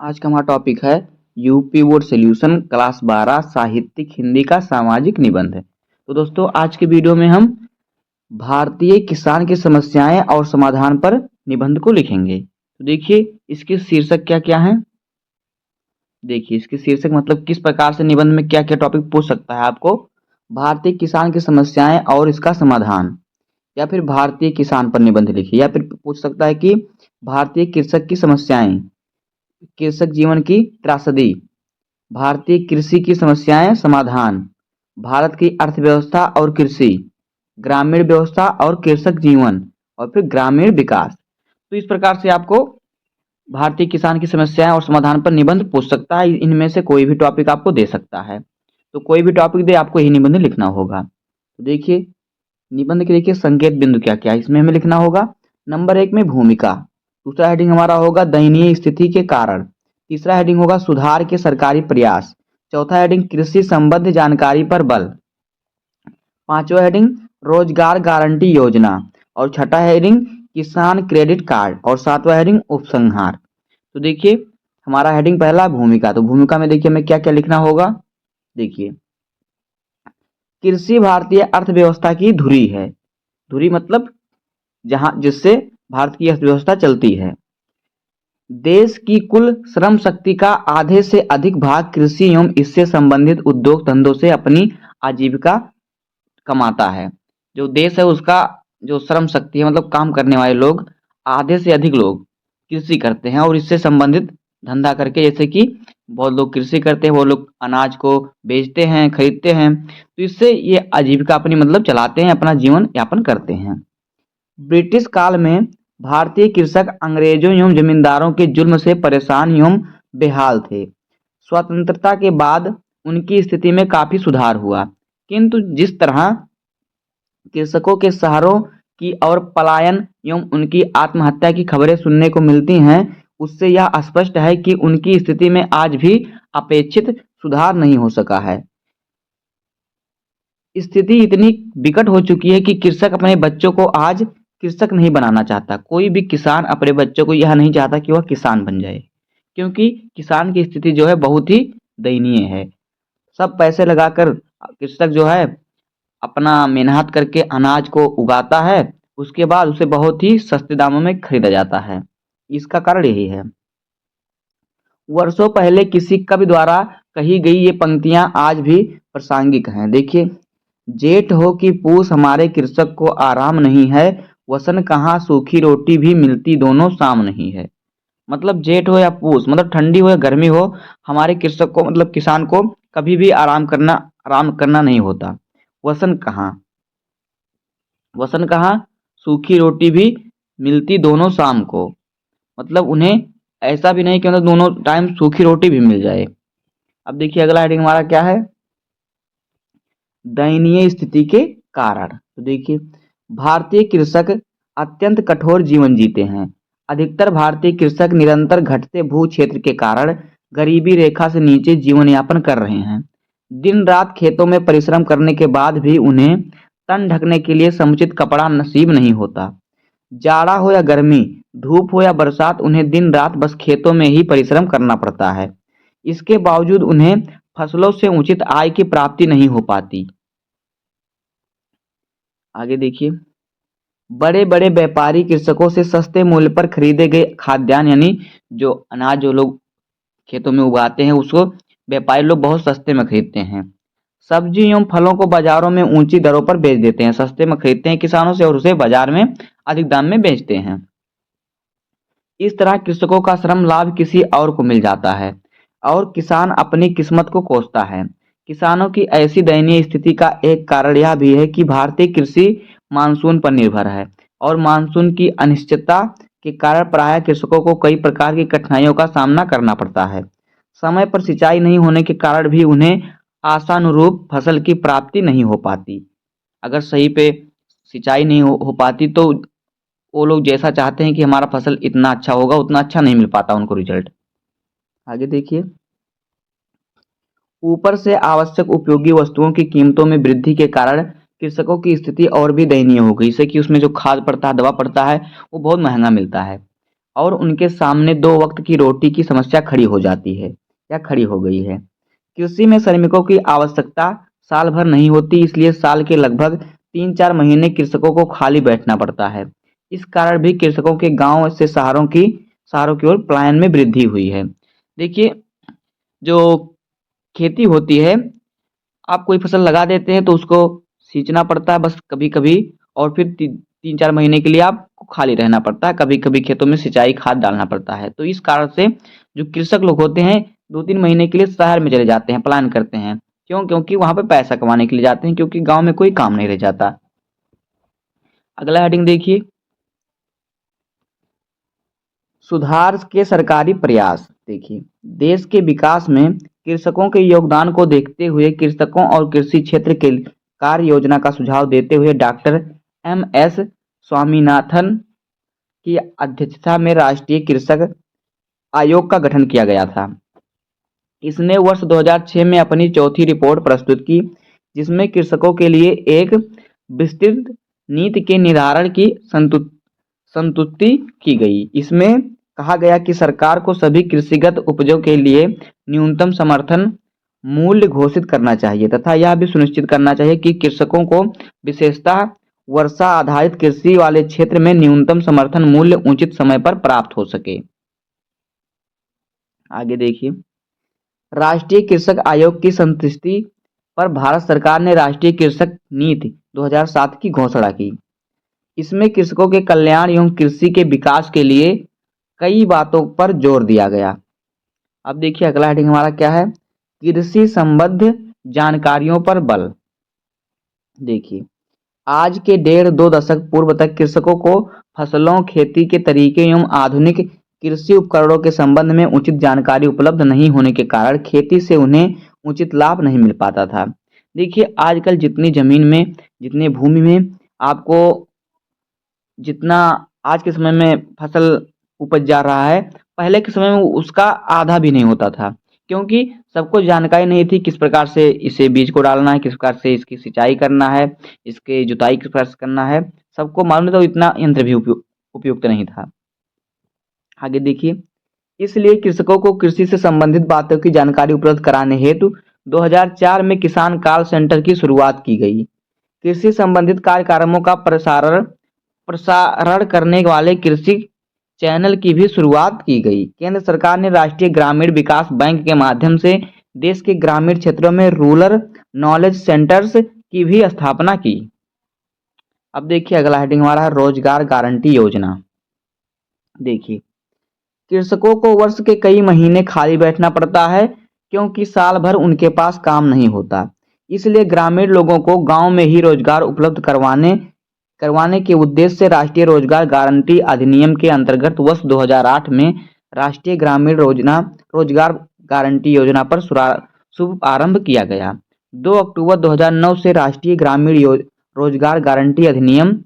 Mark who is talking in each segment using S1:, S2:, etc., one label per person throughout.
S1: आज का हमारा टॉपिक है यूपी बोर्ड सॉल्यूशन क्लास 12 साहित्यिक हिंदी का सामाजिक निबंध। तो दोस्तों आज के वीडियो में हम भारतीय किसान की समस्याएं और समाधान पर निबंध को लिखेंगे। तो देखिए इसके शीर्षक क्या क्या हैं। देखिए इसके शीर्षक मतलब किस प्रकार से निबंध में क्या क्या टॉपिक पूछ सकता है आपको। भारतीय किसान की समस्याएं और इसका समाधान, या फिर भारतीय किसान पर निबंध लिखिए, या फिर पूछ सकता है कि भारतीय कृषक की समस्याएं, कृषक जीवन की त्रासदी, भारतीय कृषि की समस्याएं समाधान, भारत की अर्थव्यवस्था और कृषि, ग्रामीण व्यवस्था और कृषक जीवन, और फिर ग्रामीण विकास। तो इस प्रकार से आपको भारतीय किसान की समस्याएं और समाधान पर निबंध पूछ सकता है। इनमें से कोई भी टॉपिक आपको दे सकता है। तो कोई भी टॉपिक दे आपको यही निबंध लिखना होगा। तो देखिए निबंध के देखिए संकेत बिंदु क्या क्या है, इसमें हमें लिखना होगा। नंबर 1 में भूमिका, दूसरा हेडिंग हमारा होगा दयनीय स्थिति के कारण, तीसरा हेडिंग होगा सुधार के सरकारी प्रयास, चौथा हेडिंग कृषि संबद्ध जानकारी पर बल, पांचवा हेडिंग रोजगार गारंटी योजना, और छठा हेडिंग किसान क्रेडिट कार्ड, और सातवां हेडिंग उपसंहार। तो देखिए हमारा हेडिंग पहला भूमिका, तो भूमिका में देखिए हमें क्या क्या लिखना होगा। देखिए कृषि भारतीय अर्थव्यवस्था की धुरी है। धुरी मतलब जहां जिससे भारत की अर्थव्यवस्था चलती है। देश की कुल श्रम शक्ति का आधे से अधिक भाग कृषि एवं इससे संबंधित उद्योग धंधों से अपनी आजीविका कमाता है। जो देश है उसका जो श्रम शक्ति है मतलब काम करने वाले लोग, आधे से अधिक लोग कृषि करते हैं और इससे संबंधित धंधा करके, जैसे कि बहुत लोग कृषि करते हैं, वो लोग अनाज को बेचते हैं, खरीदते हैं, तो इससे ये आजीविका अपनी मतलब चलाते हैं, अपना जीवन यापन करते हैं। ब्रिटिश काल में भारतीय कृषक अंग्रेजों एवं जमींदारों के जुल्म से परेशान एवं बेहाल थे। स्वतंत्रता के बाद उनकी स्थिति में काफी सुधार हुआ, किंतु जिस तरह कृषकों के शहरों की ओर पलायन एवं उनकी आत्महत्या की खबरें सुनने को मिलती हैं, उससे यह स्पष्ट है कि उनकी स्थिति में आज भी अपेक्षित सुधार नहीं हो सका है। स्थिति इतनी विकट हो चुकी है कि कृषक अपने बच्चों को आज कृषक नहीं बनाना चाहता। कोई भी किसान अपने बच्चों को यह नहीं चाहता कि वह किसान बन जाए, क्योंकि किसान की स्थिति जो है बहुत ही दयनीय है। सब पैसे लगाकर कृषक जो है अपना मेहनत करके अनाज को उगाता है, उसके बाद उसे बहुत ही सस्ते दामों में खरीदा जाता है। इसका कारण यही है। वर्षों पहले किसी कवि द्वारा कही गई ये पंक्तियां आज भी प्रासंगिक हैं। देखिए जेठ हो कि पूस हमारे कृषक को आराम नहीं है, वसन कहाँ सूखी रोटी भी मिलती दोनों शाम नहीं है। मतलब जेठ हो या पूस मतलब ठंडी हो या गर्मी हो, हमारे कृषक को मतलब किसान को कभी भी आराम करना नहीं होता। वसन कहाँ, वसन कहाँ सूखी रोटी भी मिलती दोनों शाम को, मतलब उन्हें ऐसा भी नहीं कि मतलब दोनों टाइम सूखी रोटी भी मिल जाए। अब देखिए अगला हेडिंग हमारा क्या है, दयनीय स्थिति के कारण। तो देखिए भारतीय कृषक अत्यंत कठोर जीवन जीते हैं। अधिकतर भारतीय कृषक निरंतर घटते भू क्षेत्र के कारण गरीबी रेखा से नीचे जीवन यापन कर रहे हैं। दिन रात खेतों में परिश्रम करने के बाद भी उन्हें तन ढकने के लिए समुचित कपड़ा नसीब नहीं होता। जाड़ा हो या गर्मी, धूप हो या बरसात, उन्हें दिन रात बस खेतों में ही परिश्रम करना पड़ता है। इसके बावजूद उन्हें फसलों से उचित आय की प्राप्ति नहीं हो पाती। आगे देखिए बड़े बड़े व्यापारी कृषकों से सस्ते मूल्य पर खरीदे गए खाद्यान्न, यानी जो अनाज जो लोग खेतों में उगाते हैं उसको व्यापारी लोग बहुत सस्ते में खरीदते हैं। सब्जी एवं फलों को बाजारों में ऊंची दरों पर बेच देते हैं। सस्ते में खरीदते हैं किसानों से और उसे बाजार में अधिक दाम में बेचते हैं। इस तरह कृषकों का श्रम लाभ किसी और को मिल जाता है और किसान अपनी किस्मत को कोसता है। किसानों की ऐसी दयनीय स्थिति का एक कारण यह भी है कि भारतीय कृषि मानसून पर निर्भर है और मानसून की अनिश्चितता के कारण प्रायः कृषकों को कई प्रकार की कठिनाइयों का सामना करना पड़ता है। समय पर सिंचाई नहीं होने के कारण भी उन्हें आशानुरूप फसल की प्राप्ति नहीं हो पाती। अगर सही पे सिंचाई नहीं हो पाती तो वो लोग जैसा चाहते हैं कि हमारा फसल इतना अच्छा होगा, उतना अच्छा नहीं मिल पाता उनको रिजल्ट। आगे देखिए ऊपर से आवश्यक उपयोगी वस्तुओं की कीमतों में वृद्धि के कारण कृषकों की स्थिति और भी दयनीय हो गई, जैसे कि उसमें जो खाद पड़ता है, दवा पड़ता है, वो बहुत महंगा मिलता है। और उनके सामने 2 वक्त की रोटी की समस्या खड़ी हो जाती है या खड़ी हो गई है। कृषि में श्रमिकों की आवश्यकता साल भर नहीं होती, इसलिए साल के लगभग 3-4 महीने कृषकों को खाली बैठना पड़ता है। इस कारण भी कृषकों के गांव से शहरों की ओर पलायन में वृद्धि हुई है। देखिए, जो खेती होती है, आप कोई फसल लगा देते हैं तो उसको सींचना पड़ता है बस कभी-कभी, और फिर 3-4 महीने के लिए आपको खाली रहना पड़ता है। कभी-कभी खेतों में सिंचाई खाद डालना पड़ता है। तो इस कारण से जो कृषक लोग होते हैं 2-3 महीने के लिए शहर में चले जाते हैं, पलायन करते हैं। क्यों? क्योंकि वहाँ पे पैसा कमाने के लिए जाते हैं, क्योंकि गाँव में कोई काम नहीं रह जाता। अगला हेडिंग देखिए, सुधार के सरकारी प्रयास। देखिए, देश के विकास में कृषकों के योगदान को देखते हुए कृषकों और कृषि क्षेत्र के कार्य योजना का सुझाव देते हुए डॉक्टर एम.एस. स्वामीनाथन की अध्यक्षता में राष्ट्रीय कृषक आयोग का गठन किया गया था। इसने वर्ष 2006 में अपनी चौथी रिपोर्ट प्रस्तुत की, जिसमें कृषकों के लिए एक विस्तृत नीति के निर्धारण की संतुष्टि की गई। इसमें कहा गया कि सरकार को सभी कृषिगत उपजों के लिए न्यूनतम समर्थन मूल्य घोषित करना चाहिए तथा यह भी सुनिश्चित करना चाहिए कि कृषकों को विशेषतः वर्षा आधारित कृषि वाले क्षेत्र में न्यूनतम समर्थन मूल्य उचित समय पर प्राप्त हो सके। आगे देखिए, राष्ट्रीय कृषक आयोग की संतुष्टि पर भारत सरकार ने राष्ट्रीय कृषक नीति 2007 की घोषणा की। इसमें कृषकों के कल्याण एवं कृषि के विकास के लिए कई बातों पर जोर दिया गया। अब देखिए, अगला हेडिंग हमारा क्या है, कृषि संबद्ध जानकारियों पर बल। देखिए, आज के 1.5-2 दशक पूर्व तक कृषकों को फसलों, खेती के तरीके एवं आधुनिक कृषि उपकरणों के संबंध में उचित जानकारी उपलब्ध नहीं होने के कारण खेती से उन्हें उचित लाभ नहीं मिल पाता था। देखिए, आजकल जितनी जमीन में, जितनी भूमि में आपको जितना आज के समय में फसल उपज जा रहा है, पहले के समय में उसका आधा भी नहीं होता था, क्योंकि सबको जानकारी नहीं थी किस प्रकार से इसे बीज को डालना है, किस प्रकार से इसकी सिंचाई करना है, इसके जुताई किस प्रकार से करना है, सबको मालूम नहीं था, इतना यंत्र भी उपयुक्त नहीं था। आगे देखिए, इसलिए कृषकों को कृषि से संबंधित बातों की जानकारी उपलब्ध कराने हेतु 2004 में किसान कॉल सेंटर की शुरुआत की गई। कृषि संबंधित कार्यक्रमों का प्रसारण करने वाले कृषि चैनल की भी शुरुआत की गई। केंद्र सरकार ने राष्ट्रीय ग्रामीण विकास बैंक के माध्यम से देश के ग्रामीण क्षेत्रों में रूरल नॉलेज सेंटर्स की भी स्थापना की। अब देखिए, अगला हेडिंग हमारा है रोजगार गारंटी योजना। देखिए, कृषकों को वर्ष के कई महीने खाली बैठना पड़ता है, क्योंकि साल भर उनके पास काम नहीं होता। इसलिए ग्रामीण लोगों को गांव में ही रोजगार उपलब्ध करवाने के उद्देश्य से राष्ट्रीय रोजगार गारंटी अधिनियम के अंतर्गत वर्ष 2008 में राष्ट्रीय ग्रामीण रोजगार गारंटी योजना पर शुभारंभ किया गया। 2 अक्टूबर 2009 से राष्ट्रीय ग्रामीण रोजगार गारंटी अधिनियम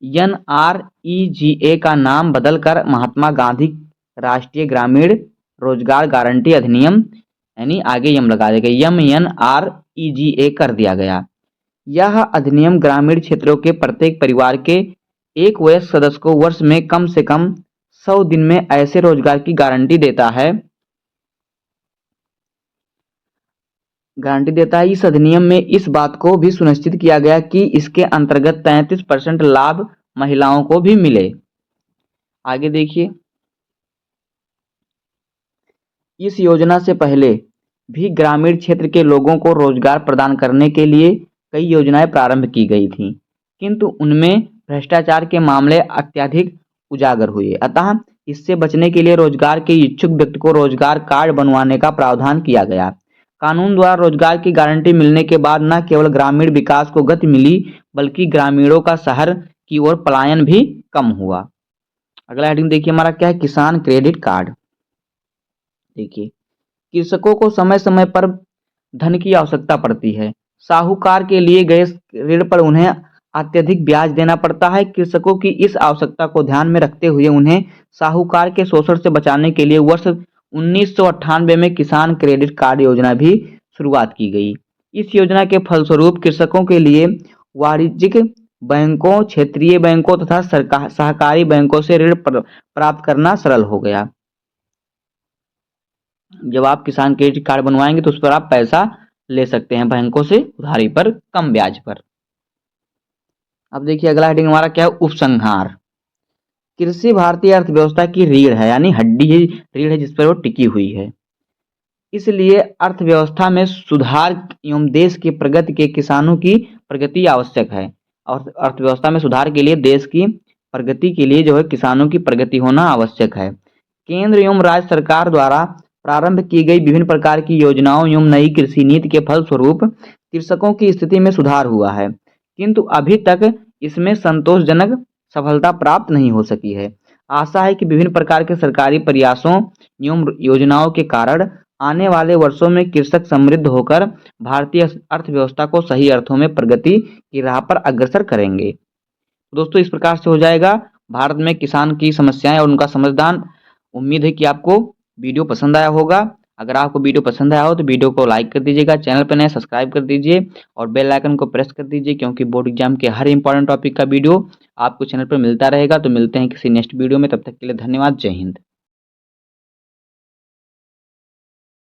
S1: NREGA का नाम बदलकर महात्मा गांधी राष्ट्रीय ग्रामीण रोजगार गारंटी अधिनियम, यानी आगे यम लगा देगा, NREGA कर दिया गया। यह अधिनियम ग्रामीण क्षेत्रों के प्रत्येक परिवार के एक वयस्क सदस्य को वर्ष में कम से कम 100 दिन में ऐसे रोजगार की गारंटी देता है। इस अधिनियम में इस बात को भी सुनिश्चित किया गया कि इसके अंतर्गत 33% लाभ महिलाओं को भी मिले। आगे देखिए, इस योजना से पहले भी ग्रामीण क्षेत्र के लोगों को रोजगार प्रदान करने के लिए कई योजनाएं प्रारंभ की गई थीं, किंतु उनमें भ्रष्टाचार के मामले अत्यधिक उजागर हुए। अतः इससे बचने के लिए रोजगार के इच्छुक व्यक्ति को रोजगार कार्ड बनवाने का प्रावधान किया गया। कानून द्वारा रोजगार की गारंटी मिलने के बाद न केवल ग्रामीण विकास को गति मिली, बल्कि ग्रामीणों का शहर की ओर पलायन भी कम हुआ। अगला हेडिंग देखिए, हमारा क्या है, किसान क्रेडिट कार्ड। देखिए, कृषकों को समय समय पर धन की आवश्यकता पड़ती है। साहूकार के लिए गए ऋण पर उन्हें अत्यधिक ब्याज देना पड़ता है। कृषकों की इस आवश्यकता को ध्यान में रखते हुए उन्हें साहूकार के शोषण से बचाने के लिए वर्ष 1998 में किसान क्रेडिट कार्ड योजना भी शुरुआत की गई। इस योजना के फलस्वरूप कृषकों के लिए वाणिज्यिक बैंकों, क्षेत्रीय बैंकों तथा सहकारी बैंकों से ऋण प्राप्त करना सरल हो गया। जब आप किसान क्रेडिट कार्ड बनवाएंगे तो उस पर आप पैसा ले सकते हैं बैंकों से उधारी पर, कम ब्याज पर। अब देखिए अगला हेडिंग हमारा क्या है, उपसंहार। कृषि भारतीय अर्थव्यवस्था की रीढ़ है, यानी हड्डी ही रीढ़ है जिस पर वो टिकी हुई है। इसलिए अर्थव्यवस्था में सुधार एवं देश की प्रगति के किसानों की प्रगति आवश्यक है। और अर्थव्यवस्था में सुधार के लिए, देश की प्रगति के लिए जो है किसानों की प्रगति होना आवश्यक है। केंद्र एवं राज्य सरकार द्वारा प्रारंभ की गई विभिन्न प्रकार की योजनाओं एवं नई कृषि नीति के फलस्वरूप कृषकों की स्थिति में सुधार हुआ है, किंतु अभी तक इसमें संतोषजनक सफलता प्राप्त नहीं हो सकी है। आशा है कि विभिन्न प्रकार के सरकारी प्रयासों एवं योजनाओं के कारण आने वाले वर्षों में कृषक समृद्ध होकर भारतीय अर्थव्यवस्था को सही अर्थों में प्रगति की राह पर अग्रसर करेंगे। दोस्तों इस प्रकार से हो जाएगा भारत में किसान की समस्याएं और उनका समाधान। उम्मीद है कि आपको वीडियो पसंद आया होगा। अगर आपको वीडियो पसंद आया हो तो वीडियो को लाइक कर दीजिएगा, चैनल पर नए सब्सक्राइब कर दीजिए और बेल आइकन को प्रेस कर दीजिए, क्योंकि बोर्ड एग्जाम के हर इंपॉर्टेंट टॉपिक का वीडियो आपको चैनल पर मिलता रहेगा। तो मिलते हैं किसी नेक्स्ट वीडियो में, तब तक के लिए धन्यवाद, जय हिंद।